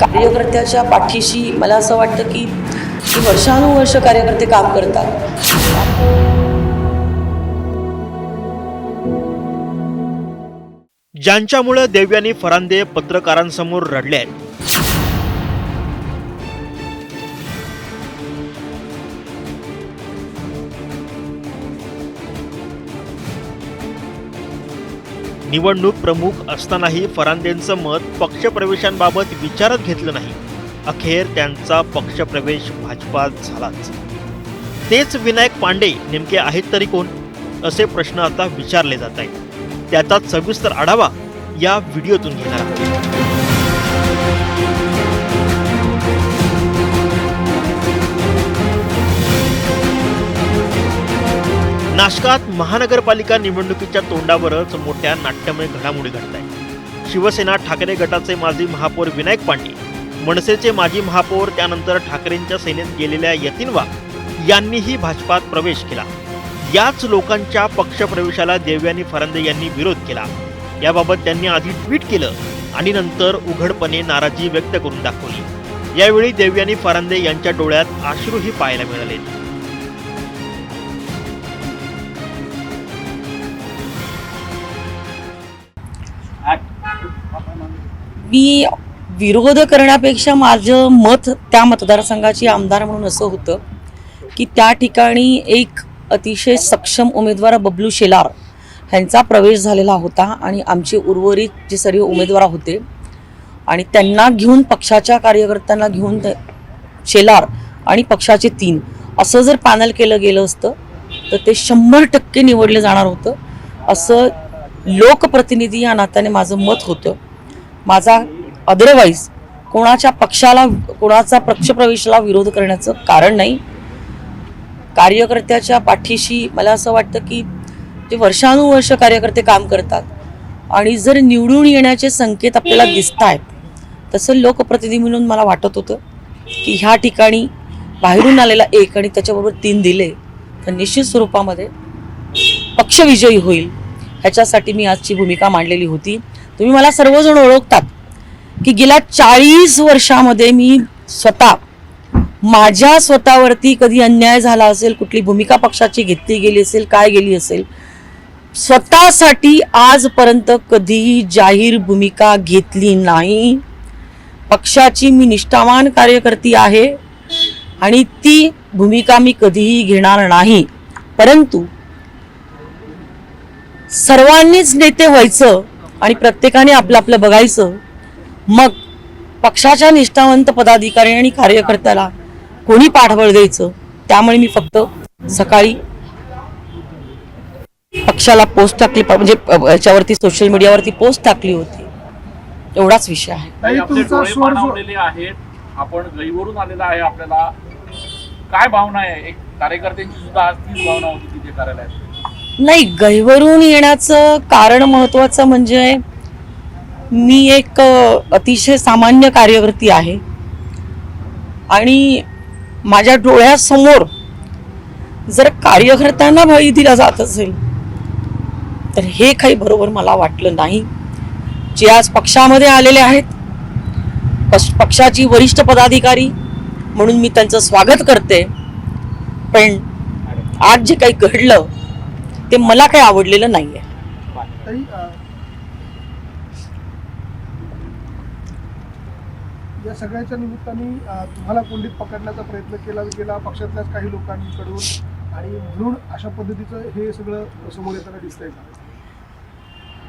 कार्यकर्त्याच्या पाठीशी मला असं वाटतं की वर्षानुवर्ष कार्यकर्ते काम करतात. ज्यांच्यामुळे देवयानी फरांदे पत्रकारांसमोर रडले आहेत. निवडणूक प्रमुख असतानाही फरांदेंचं मत पक्षप्रवेशांबाबत विचारात घेतलं नाही. अखेर त्यांचा पक्षप्रवेश भाजपात झालाच. तेच विनायक पांडे नेमके आहेत तरी कोण, असे प्रश्न आता विचारले जात आहेत. त्याचा सविस्तर आढावा या व्हिडिओतून घेणार आहोत. नाशकात महानगरपालिका निवडणुकीच्या तोंडावरच मोठ्या नाट्यमय घडामोडी घडत आहेत. शिवसेना ठाकरे गटाचे माजी महापौर विनायक पांडे, मनसेचे माजी महापौर त्यानंतर ठाकरेंच्या सेनेत गेलेल्या यतीन वाघ यांनीही भाजपात प्रवेश केला. याच लोकांच्या पक्षप्रवेशाला देवयानी फरांदे यांनी विरोध केला. याबाबत त्यांनी आधी ट्विट केलं आणि नंतर उघडपणे नाराजी व्यक्त करून दाखवली. यावेळी देवयानी फरांदे यांच्या डोळ्यात अश्रूही पाहायला मिळाले. मी विरोध करण्यापेक्षा माझं मत त्या मतदारसंघाची आमदार म्हणून असं होतं की त्या ठिकाणी एक अतिशय सक्षम उमेदवार बबलू शेलार यांचा प्रवेश झालेला होता आणि आमचे उर्वरित जे सर्व उमेदवार होते आणि त्यांना घेऊन पक्षाच्या कार्यकर्त्यांना घेऊन शेलार आणि पक्षाचे 3 असं जर पॅनल केलं गेलं असतं तर ते 100% निवडलं जाणार होतं, असं लोकप्रतिनिधी या नात्याने माझं मत होतं. माझा अदरवाईज कोणाच्या पक्षाला कोणाचा पक्षप्रवेशाला विरोध करण्याचं कारण नाही. कार्यकर्त्याच्या पाठीशी मला असं वाटतं की जे वर्षानुवर्ष कार्यकर्ते काम करतात आणि जर निवडून येण्याचे संकेत आपल्याला दिसत आहेत तसं लोकप्रतिनिधी म्हणून मला वाटत होतं की ह्या ठिकाणी बाहेरून आलेला 1 आणि त्याच्याबरोबर 3 दिले तर निश्चित स्वरूपामध्ये पक्ष विजयी होईल. ह्याच्यासाठी मी आजची भूमिका मांडलेली होती. तुम्ही मला सर्वजण ओळखतात की गेल्या 40 वर्षामध्ये मी माझ्या स्वतःवरती कधी अन्याय झाला असेल, कुठली भूमिका पक्षाची घेतली गेली असेल, काय गेली असेल, स्वतःसाठी आजपर्यंत कधीही जाहीर भूमिका घेतली नाही. पक्षाची मी निष्ठावान कार्यकर्ती आहे आणि ती भूमिका मी कधीही घेणार नाही. परंतु सर्वांनीच नेते व्हायचं आणि प्रत्येकाने आपलं आपलं बघायचं, मग पक्षाच्या निष्ठावंत पदाधिकारी आणि कार्यकर्त्याला कोणी पाठबळ द्यायचं. त्यामुळे मी फक्त सकाळी पक्षाला पोस्ट टाकली, म्हणजे याच्यावरती सोशल मीडियावरती पोस्ट टाकली होती, एवढाच विषय आहे. आपण गैवरून आलेला आहे, आपल्याला काय भावना आहे? एक कार्यकर्त्यांची सुद्धा आज तीच भावना होती तिथे कार्यालयात. नाही, गैवरून येण्याचं कारण महत्वाचं म्हणजे मी एक अतिशय सामान्य कार्यकर्ती आहे आणि माझ्या डोळ्यासमोर जर कार्यकर्त्यांना बळी दिला जात असेल तर हे काही बरोबर मला वाटलं नाही. जे आज पक्षामध्ये आलेले आहेत, पक्षाची वरिष्ठ पदाधिकारी म्हणून मी त्यांचं स्वागत करते, पण आज जे काही घडलं ते मला काही आवडलेलं नाहीये. या सगळ्याच्या निमित्ताने तुम्हाला कोंडीत पकडण्याचा प्रयत्न केला गेला पक्षातल्याच काही लोकांकडून आणि म्हणून अशा पद्धतीचं हे सगळं समोर येताना दिसतंय.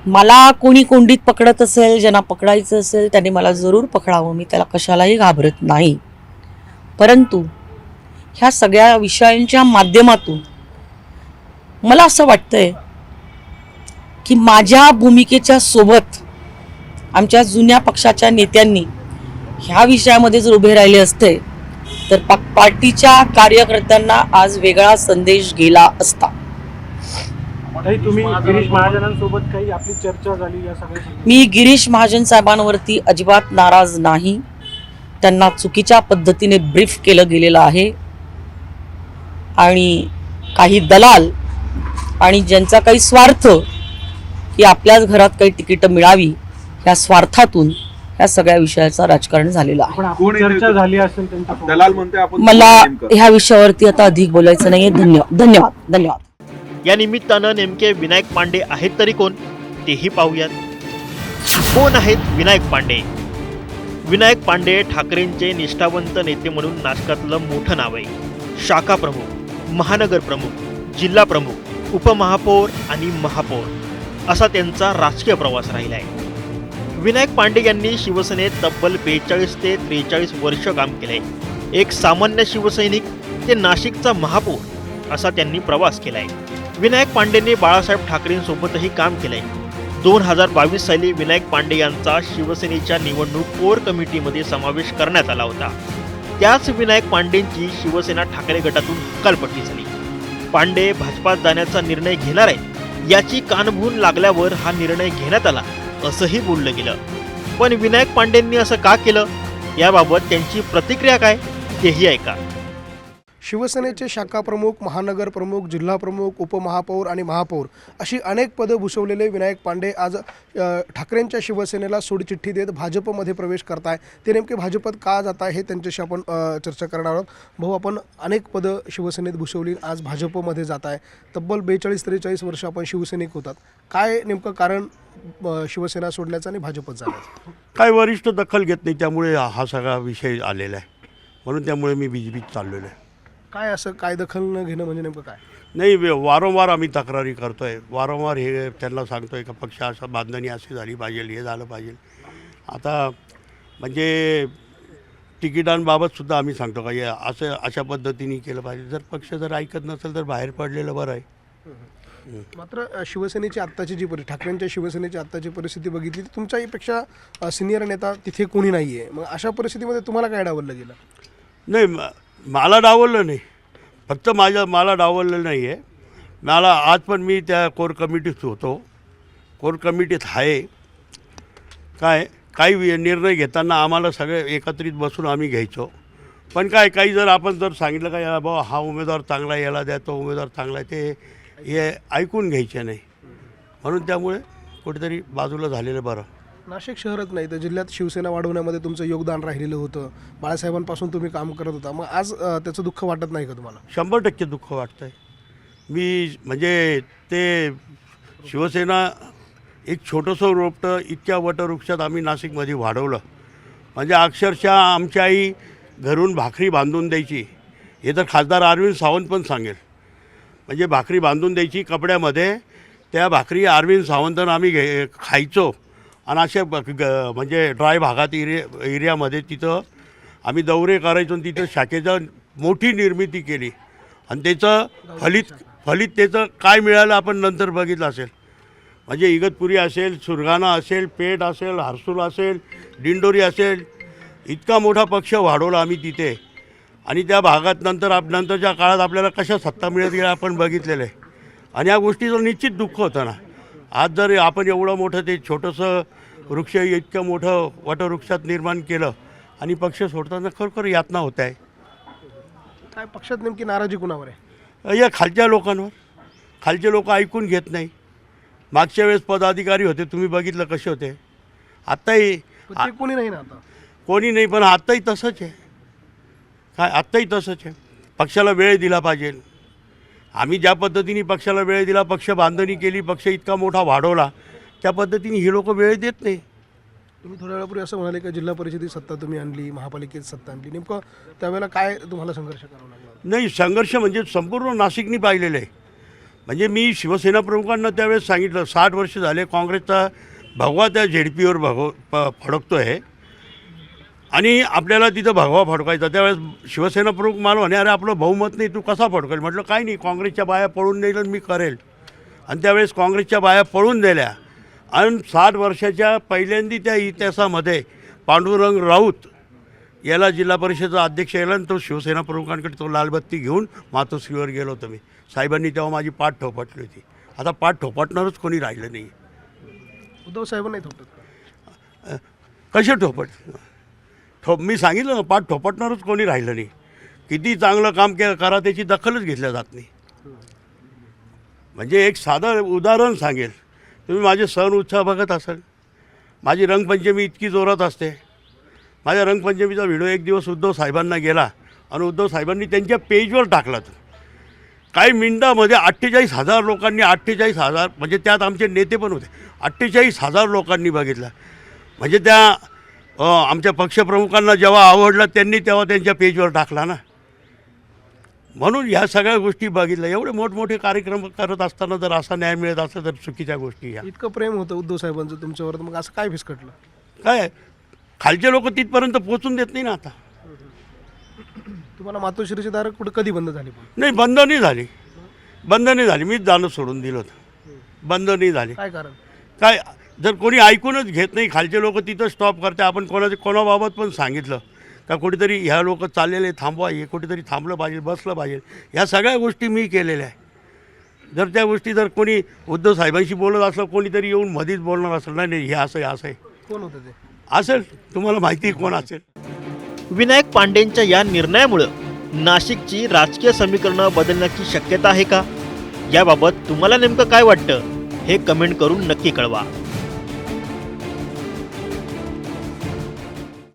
मला कोणी कोंडीत पकडत असेल, ज्यांना पकडायचं असेल त्यांनी मला जरूर पकडावं, मी त्याला कशालाही घाबरत नाही. परंतु ह्या सगळ्या विषयांच्या माध्यमातून मला असं वाटतंय की माझ्या भूमिकेच्या सोबत आमच्या जुन्या पक्षाच्या नेत्यांनी ह्या विषयामध्ये जर उभे राहिले असते तर पार्टीच्या कार्यकर्त्यांना आज वेगळा संदेश गेला असता. तुम्ही गिरीश महाजनांसोबत काही आपली चर्चा झाली या सगळ्या? मी गिरीश महाजन साहेबांवरती अजिबात नाराज नाही. त्यांना चुकीच्या पद्धतीने ब्रीफ केलं गेलेलं आहे आणि काही दलाल आणि ज्यांचा काही स्वार्थ की आपल्याच घरात काही तिकीट मिळावी या स्वार्थातून ह्या सगळ्या विषयाचं राजकारण झालेलं आहे. पण आपण चर्चा झाली असेल त्यांच्या दलाल म्हणते आपण मला नेमकं. ह्या विषयावरती आता अधिक बोलायचं नाहीये. धन्यवाद. या निमित्तानं नेमके विनायक पांडे आहेत तरी कोण तेही पाहूयात. कोण आहेत विनायक पांडे? विनायक पांडे ठाकरेंचे निष्ठावंत नेते म्हणून नाशकातलं मोठं नाव आहे. शाखा प्रमुख, महानगर प्रमुख, जिल्हा प्रमुख, उपमहापौर आणि महापौर असा त्यांचा राजकीय प्रवास राहिला आहे. विनायक पांडे यांनी शिवसेनेत तब्बल 42 ते 43 वर्ष काम केलंय. एक सामान्य शिवसैनिक ते नाशिकचा महापौर असा त्यांनी प्रवास केलाय. विनायक पांडेंनी बाळासाहेब ठाकरेंसोबतही काम केलंय. 2022 साली विनायक पांडे यांचा शिवसेनेच्या निवडणूक कोर कमिटीमध्ये समावेश करण्यात आला होता. त्याच विनायक पांडेंची शिवसेना ठाकरे गटातून हकालपट्टी झाली. पांडे भाजपात जाण्याचा निर्णय घेणार आहे याची कानभून लागल्यावर हा निर्णय घेण्यात आला असंही बोललं गेलं. पण विनायक पांडेंनी असं का केलं याबाबत त्यांची प्रतिक्रिया काय तेही ऐका. शिवसेनेचे शाखा प्रमुख, महानगर प्रमुख, जिल्हा प्रमुख, उपमहापौर आणि महापौर अशी अनेक पदं भूषवलेले विनायक पांडे आज ठाकरेंच्या शिवसेनेला सोडचिठ्ठी देत भाजपमध्ये प्रवेश करताय. ते नेमके भाजपात का जात आहे हे त्यांच्याशी आपण चर्चा करणार आहोत. भाऊ, आपण अनेक पदं शिवसेनेत भूषवली, आज भाजपमध्ये जात आहे. तब्बल 42-43 वर्ष आपण शिवसैनिक होतात. काय नेमकं कारण शिवसेना सोडण्याचं आणि भाजपत जाण्याचं? काय वरिष्ठ दखल घेत नाही, त्यामुळे हा सगळा विषय आलेला आहे. म्हणून त्यामुळे मी BJPत चाललेलो आहे. काय असं काय दखल न घेणं म्हणजे नेमकं काय? नाही, वारंवार आम्ही तक्रारी करतो आहे. वारंवार हे त्यांना सांगतो आहे का पक्ष असं बांधणी अशी झाली पाहिजे, हे झालं पाहिजे. आता म्हणजे तिकिटांबाबतसुद्धा आम्ही सांगतो का हे असं अशा पद्धतीने केलं पाहिजे. जर पक्ष जर ऐकत नसेल तर बाहेर पडलेलं बरं आहे. मात्र शिवसेनेची आत्ताची जी ठाकरेंच्या शिवसेनेची आत्ताची परिस्थिती बघितली तर तुमच्यापेक्षा सिनियर नेता तिथे कोणी नाही आहे. मग अशा परिस्थितीमध्ये तुम्हाला काय डावललं गेलं? नाही, मला डावललं नाही, फक्त मला डावललं नाही आहे. आज पण मी त्या कोर कमिटीत होतो, कोर कमिटीत आहे. काही निर्णय घेताना आम्हाला सगळे एकत्रित बसून आम्ही घ्यायचो. पण काही जर आपण जर सांगितलं का या बाबा हा उमेदवार चांगला आहे, याला द्या, तो उमेदवार चांगला आहे, ते हे ऐकून घ्यायचे नाही. म्हणून त्यामुळे कुठेतरी बाजूला झालेलं बरं. नाशिक शहरच नाही तर जिल्ह्यात शिवसेना वाढवण्यामध्ये तुमचं योगदान राहिलेलं होतं. बाळासाहेबांपासून तुम्ही काम करत होता. मग आज त्याचं दुःख वाटत नाही का तुम्हाला? 100% दुःख वाटतं आहे. मी म्हणजे ते शिवसेना एक छोटंसं रोपटं इतक्या वटवृक्षात आम्ही नाशिकमध्ये वाढवलं. म्हणजे अक्षरशः आमची आई घरून भाकरी बांधून द्यायची. हे तर खासदार अरविंद सावंत पण सांगेल. म्हणजे भाकरी बांधून द्यायची कपड्यामध्ये, त्या भाकरी अरविंद सावंतांना आम्ही खायचो. आणि अशा म्हणजे ड्राय भागात एरियामध्ये तिथं आम्ही दौरे करायचो आणि तिथं शाखेचा मोठी निर्मिती केली. आणि त्याचं फलित त्याचं काय मिळालं आपण नंतर बघितलं असेल. म्हणजे इगतपुरी असेल, सुरगाणा असेल, पेठ असेल, हर्सूल असेल, दिंडोरी असेल, इतका मोठा पक्ष वाढवला आम्ही तिथे. आणि त्या भागात नंतरच्या काळात आपल्याला कशा सत्ता मिळत गेल्या आपण बघितलेलं आहे. आणि या गोष्टीचं निश्चित दुःख होतं ना. आज जर आपण एवढं मोठं ते छोटंसं वृक्ष इतकं मोठं वटवृक्षात निर्माण केलं आणि पक्ष सोडताना खरोखर यातना होत आहे. काय पक्षात नेमकी नाराजी कुणावर आहे? या खालच्या लोकांवर. खालचे लोक ऐकून घेत नाही. मागच्या वेळेस पदाधिकारी होते, तुम्ही बघितलं कसे होते. आत्ताही ते कोणी नाही ना आता. कोणी नाही, पण आत्ताही तसंच आहे. आत्ताही तसंच आहे. पक्षाला वेळ दिला पाहिजे. आम्ही ज्या पद्धतीने पक्षाला वेळ दिला, पक्ष बांधणी केली, पक्ष इतका मोठा वाढवला, त्या पद्धतीने ही लोक वेळ देत नाही. तुम्ही थोड्या वेळापूर्वी असं म्हणाले की जिल्हा परिषदेत सत्ता तुम्ही आणली, महापालिकेत सत्ता आणली. नेमकं त्यावेळेला काय तुम्हाला संघर्ष करावा लागला? नाही, संघर्ष म्हणजे संपूर्ण नाशिकनी पाहिलेलं आहे. म्हणजे मी शिवसेना प्रमुखांना त्यावेळेस सांगितलं 60 वर्ष झाले काँग्रेसचा भगवा त्या ZPवर फडकतो आहे आणि आपल्याला तिथं भगवा फडकायचा. त्यावेळेस शिवसेना प्रमुख मला म्हणे, अरे आपलं बहुमत नाही, तू कसा फडकेल? म्हटलं काही नाही, काँग्रेसच्या बाया पळून नेलं मी करेल. आणि त्यावेळेस काँग्रेसच्या बाया पळून दिल्या. आणि 60 वर्षाच्या पहिल्यांदी त्या इतिहासामध्ये पांडुरंग राऊत याला जिल्हा परिषदेचा अध्यक्ष यायला आणि तो शिवसेना प्रमुखांकडे तो लालबत्ती घेऊन मातोश्रीवर गेलो होतो मी. साहेबांनी तेव्हा माझी पाठ ठोपटली होती. आता पाठ ठोपटणारच कोणी राहिलं नाही. उद्धव साहेबांना नाही थोपटत? कसे मी सांगितलं ना, पाठ ठोपटणारच कोणी राहिलं नाही. किती चांगलं काम करा त्याची दखलच घेतल्या जात नाही. म्हणजे एक साधं उदाहरण सांगेल, तुम्ही माझे सण उत्सव बघत असाल, माझी रंगपंचमी इतकी जोरात असते. माझ्या रंगपंचमीचा व्हिडिओ एक दिवस उद्धव साहेबांना गेला आणि उद्धव साहेबांनी त्यांच्या पेजवर टाकला. तो काही मिनिटामध्ये 48,000 लोकांनी 48,000 म्हणजे त्यात आमचे नेते पण होते. 48,000 लोकांनी बघितला. म्हणजे त्या आमच्या पक्षप्रमुखांना जेव्हा आवडला त्यांनी तेव्हा त्यांच्या पेजवर टाकला ना. म्हणून ह्या सगळ्या गोष्टी बघितल्या. एवढे मोठमोठे कार्यक्रम करत असताना जर असा न्याय मिळत असला तर चुकीच्या गोष्टी ह्या. इतकं प्रेम होतं उद्धव साहेबांचं तुमच्यावर, तर मग असं काय फिसकटलं? काय खालचे लोक तिथपर्यंत पोचून देत नाही ना. आता तुम्हाला मातोश्रीची दारं कुठं कधी बंद झाली? नाही, बंद नाही झाली. बंद नाही झाली. मीच जाणं सोडून दिलं होतं. बंद नाही झाली. काय कारण? काय जर कोणी ऐकूनच घेत नाही, खालचे लोक तिथं स्टॉप करते. आपण कोणाबाबत पण सांगितलं का कुठेतरी ह्या लोक चाललेले थांबवा, हे कुठेतरी थांबलं पाहिजे, बसलं पाहिजे. ह्या सगळ्या गोष्टी मी केलेल्या आहे. जर त्या गोष्टी जर कोणी उद्धव साहेबांशी बोलत असलं, कोणीतरी येऊन मधीच बोलणार असेल, नाही हे असं आहे, असं आहे, कोण होतं ते? असेल, तुम्हाला माहिती आहे कोण असेल. विनायक पांडेंच्या या निर्णयामुळं नाशिकची राजकीय समीकरणं बदलण्याची शक्यता आहे का? याबाबत तुम्हाला नेमकं काय वाटतं हे कमेंट करून नक्की कळवा.